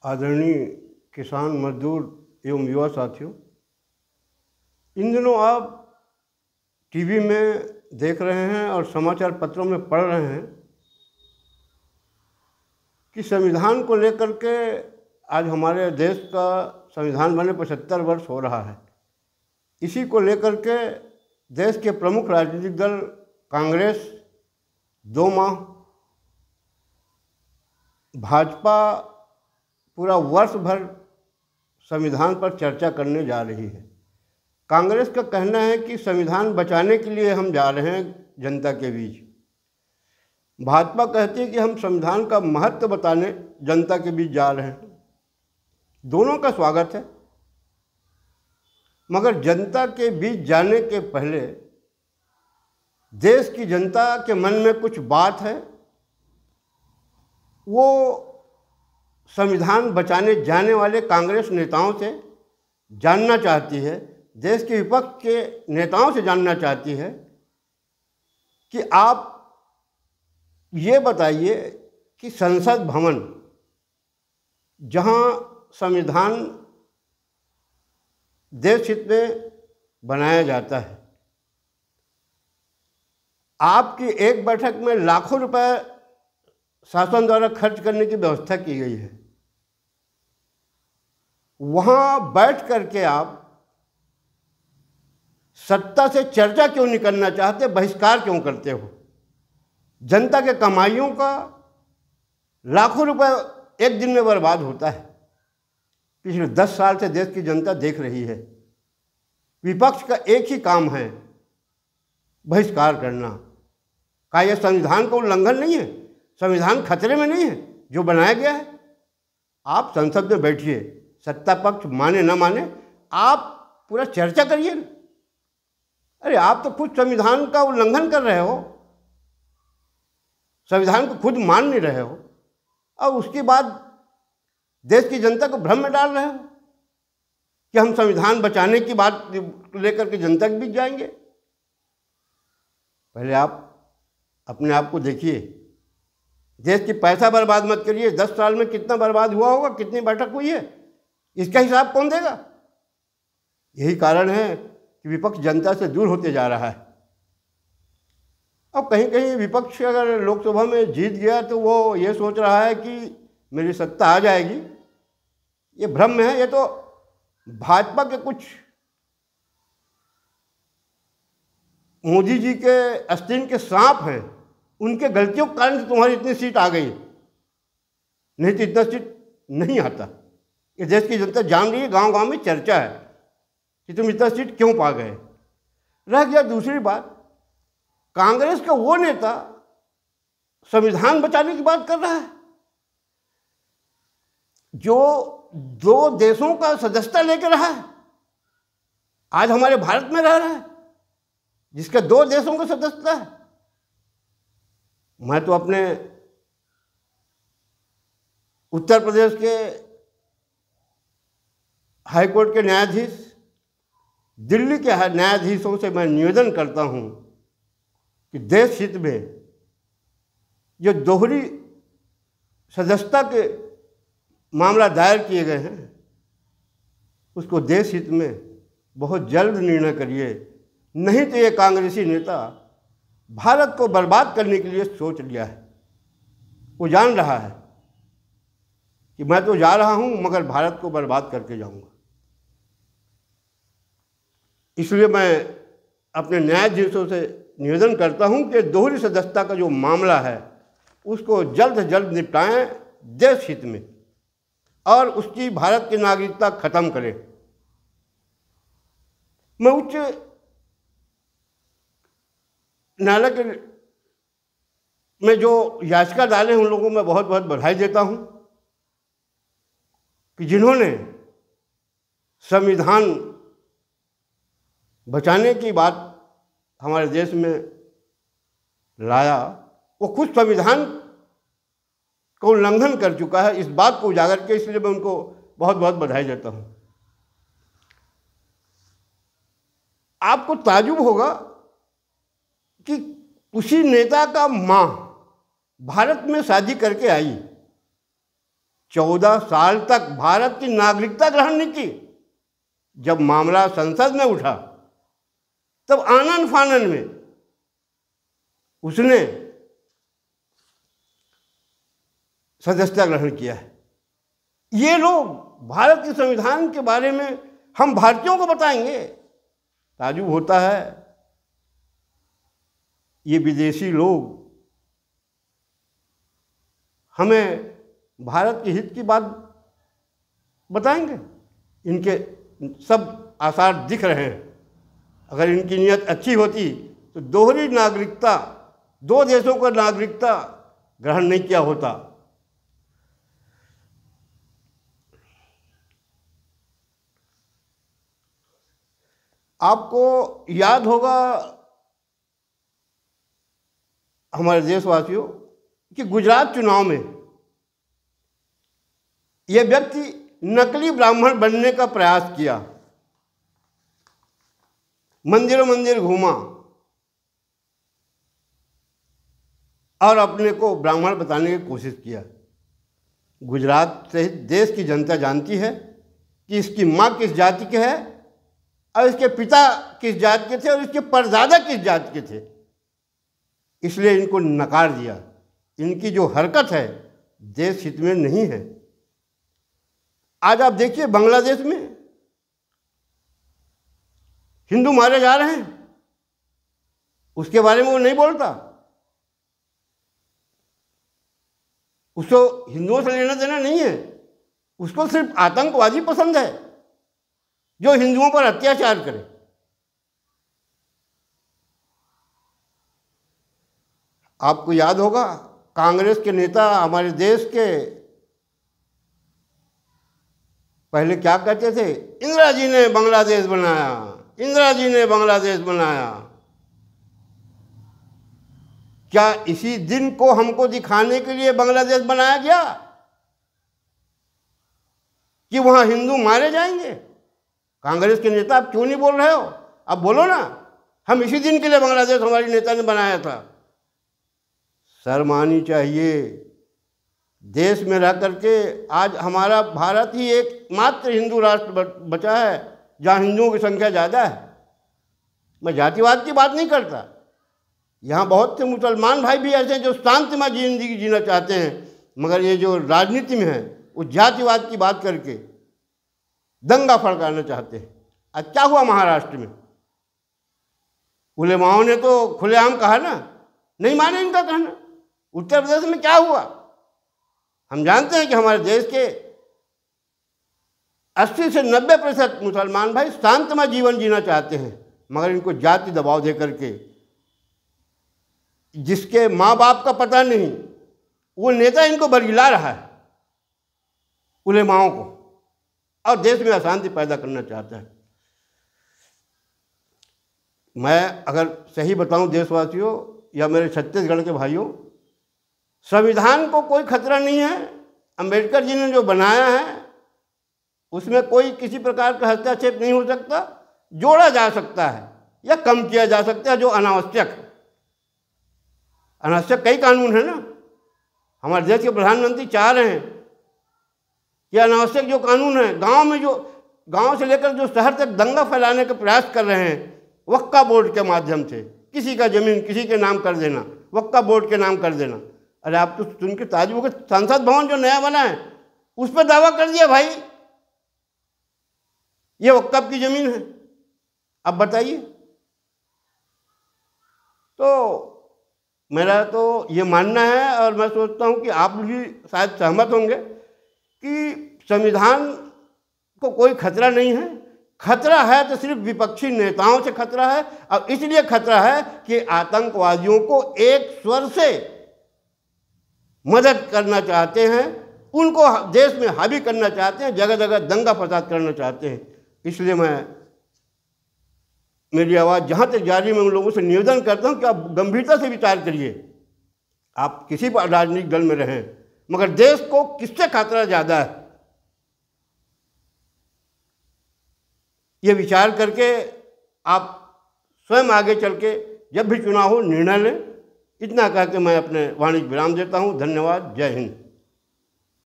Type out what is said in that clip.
आदरणीय किसान मजदूर एवं युवा साथियों, इन दिनों आप टीवी में देख रहे हैं और समाचार पत्रों में पढ़ रहे हैं कि संविधान को लेकर के आज हमारे देश का संविधान बने 75 वर्ष हो रहा है। इसी को लेकर के देश के प्रमुख राजनीतिक दल कांग्रेस 2 माह, भाजपा पूरा वर्ष भर संविधान पर चर्चा करने जा रही है। कांग्रेस का कहना है कि संविधान बचाने के लिए हम जा रहे हैं जनता के बीच। भाजपा कहती है कि हम संविधान का महत्व बताने जनता के बीच जा रहे हैं। दोनों का स्वागत है, मगर जनता के बीच जाने के पहले देश की जनता के मन में कुछ बात है, वो संविधान बचाने जाने वाले कांग्रेस नेताओं से जानना चाहती है, देश के विपक्ष के नेताओं से जानना चाहती है कि आप ये बताइए कि संसद भवन, जहां संविधान देश हित में बनाया जाता है, आपकी एक बैठक में लाखों रुपए शासन द्वारा खर्च करने की व्यवस्था की गई है। वहां बैठ करके आप सत्ता से चर्चा क्यों नहीं करना चाहते, बहिष्कार क्यों करते हो? जनता के कमाइयों का लाखों रुपए एक दिन में बर्बाद होता है। पिछले 10 साल से देश की जनता देख रही है। विपक्ष का एक ही काम है, बहिष्कार करना। क्या यह संविधान का उल्लंघन नहीं है? संविधान खतरे में नहीं है जो बनाया गया है? आप संसद में बैठिए, सत्ता पक्ष माने न माने, आप पूरा चर्चा करिए। अरे आप तो खुद संविधान का उल्लंघन कर रहे हो, संविधान को खुद मान नहीं रहे हो, और उसके बाद देश की जनता को भ्रम में डाल रहे हो कि हम संविधान बचाने की बात लेकर के जनता के बीच जाएंगे। पहले आप अपने आप को देखिए, देश की पैसा बर्बाद मत करिए। 10 साल में कितना बर्बाद हुआ होगा, कितनी बैठक हुई है, इसका हिसाब कौन देगा? यही कारण है कि विपक्ष जनता से दूर होते जा रहा है। अब कहीं कहीं विपक्ष अगर लोकसभा में जीत गया तो वो ये सोच रहा है कि मेरी सत्ता आ जाएगी। ये भ्रम में है। ये तो भाजपा के कुछ मोदी जी के आस्तीन के सांप हैं, उनके गलतियों के कारण तुम्हारी इतनी सीट आ गई, नहीं तो इतना सीट नहीं आता। ये देश की जनता जान रही है, गांव गांव में चर्चा है कि तुम इतना सीट क्यों पा गए। रह गया दूसरी बात, कांग्रेस का वो नेता संविधान बचाने की बात कर रहा है जो 2 देशों का सदस्यता लेकर रहा है, आज हमारे भारत में रह रहा है, जिसका 2 देशों का सदस्यता है। मैं तो अपने उत्तर प्रदेश के हाईकोर्ट के न्यायाधीश, दिल्ली के न्यायाधीशों से मैं निवेदन करता हूं कि देश हित में जो दोहरी सदस्यता के मामला दायर किए गए हैं, उसको देश हित में बहुत जल्द निर्णय करिए। नहीं तो ये कांग्रेसी नेता भारत को बर्बाद करने के लिए सोच लिया है। वो जान रहा है कि मैं तो जा रहा हूं, मगर भारत को बर्बाद करके जाऊंगा। इसलिए मैं अपने न्यायाधीशों से निवेदन करता हूं कि दोहरी सदस्यता का जो मामला है उसको जल्द से जल्द निपटाएं देश हित में, और उसकी भारत की नागरिकता खत्म करें। मैं उच्च न्यायालय के में जो याचिका डाले उन लोगों में बहुत बहुत बधाई देता हूं कि जिन्होंने संविधान बचाने की बात हमारे देश में लाया। वो खुद संविधान का उल्लंघन कर चुका है, इस बात को उजागर किया, इसलिए मैं उनको बहुत बहुत बधाई देता हूं। आपको ताज्जुब होगा कि उसी नेता का मां भारत में शादी करके आई, 14 साल तक भारत की नागरिकता ग्रहण नहीं की। जब मामला संसद में उठा तब आनन फानन में उसने सदस्यता ग्रहण किया है। ये लोग भारत के संविधान के बारे में हम भारतीयों को बताएंगे, ताज्जुब होता है। ये विदेशी लोग हमें भारत के हित की बात बताएंगे। इनके सब आसार दिख रहे हैं। अगर इनकी नीयत अच्छी होती तो दोहरी नागरिकता, 2 देशों का नागरिकता ग्रहण नहीं किया होता। आपको याद होगा हमारे देशवासियों कि गुजरात चुनाव में यह व्यक्ति नकली ब्राह्मण बनने का प्रयास किया, मंदिरों मंदिर घूमा और अपने को ब्राह्मण बताने की कोशिश किया। गुजरात सहित देश की जनता जानती है कि इसकी माँ किस जाति के है और इसके पिता किस जाति के थे और इसके परदादा किस जाति के थे, इसलिए इनको नकार दिया। इनकी जो हरकत है देश हित में नहीं है। आज आप देखिए बांग्लादेश में हिंदू मारे जा रहे हैं, उसके बारे में वो नहीं बोलता। उसको हिंदुओं से लेना देना नहीं है, उसको सिर्फ आतंकवादी पसंद है जो हिंदुओं पर अत्याचार करे। आपको याद होगा कांग्रेस के नेता हमारे देश के पहले क्या कहते थे, इंदिरा जी ने बांग्लादेश बनाया, इंदिरा जी ने बांग्लादेश बनाया। क्या इसी दिन को हमको दिखाने के लिए बांग्लादेश बनाया गया कि वहां हिंदू मारे जाएंगे? कांग्रेस के नेता आप क्यों नहीं बोल रहे हो? अब बोलो ना, हम इसी दिन के लिए बांग्लादेश हमारी नेता ने बनाया था। शर्म आनी चाहिए। देश में रह करके आज हमारा भारत ही एकमात्र हिंदू राष्ट्र बचा है जहाँ हिंदुओं की संख्या ज़्यादा है। मैं जातिवाद की बात नहीं करता। यहाँ बहुत से मुसलमान भाई भी ऐसे हैं जो शांतिमय जिंदगी जीना चाहते हैं, मगर ये जो राजनीति में है वो जातिवाद की बात करके दंगा भड़काना चाहते हैं। आज क्या हुआ महाराष्ट्र में? उलेमाओं ने तो खुलेआम कहा ना, नहीं माने इनका कहना। उत्तर प्रदेश में क्या हुआ? हम जानते हैं कि हमारे देश के 80 से 90% मुसलमान भाई शांतमय जीवन जीना चाहते हैं, मगर इनको जाति दबाव दे करके, जिसके माँ बाप का पता नहीं, वो नेता इनको बरगिला रहा है उलेमाओं को, और देश में अशांति पैदा करना चाहता है। मैं अगर सही बताऊं देशवासियों या मेरे छत्तीसगढ़ के भाइयों, संविधान को कोई खतरा नहीं है। अंबेडकर जी ने जो बनाया है उसमें कोई किसी प्रकार का हस्तक्षेप नहीं हो सकता। जोड़ा जा सकता है या कम किया जा सकता है जो अनावश्यक है। अनावश्यक कई कानून है ना। हमारे देश के प्रधानमंत्री चाह रहे हैं कि अनावश्यक जो कानून है, गांव में जो गांव से लेकर जो शहर तक दंगा फैलाने का प्रयास कर रहे हैं, वक्फ बोर्ड के माध्यम से किसी का जमीन किसी के नाम कर देना, वक्फ बोर्ड के नाम कर देना। अरे आप तो सुन के ताज्जुब हो गए, संसद भवन जो नया बना है उस पर दावा कर दिया भाई ये वक्फ की जमीन है। अब बताइए। तो मेरा तो ये मानना है और मैं सोचता हूँ कि आप भी शायद सहमत होंगे कि संविधान को कोई खतरा नहीं है। खतरा है तो सिर्फ विपक्षी नेताओं से खतरा है, और इसलिए खतरा है कि आतंकवादियों को एक स्वर से मदद करना चाहते हैं, उनको देश में हावी करना चाहते हैं, जगह जगह दंगा फसाद करना चाहते हैं। इसलिए मेरी आवाज़ जहाँ तक जारी, मैं उन लोगों से निवेदन करता हूँ कि आप गंभीरता से विचार करिए। आप किसी भी राजनीतिक दल में रहें, मगर देश को किससे खतरा ज़्यादा है, ये विचार करके आप स्वयं आगे चल के जब भी चुनाव हो निर्णय लें। इतना कह के मैं अपने वाणी विराम देता हूँ। धन्यवाद। जय हिंद।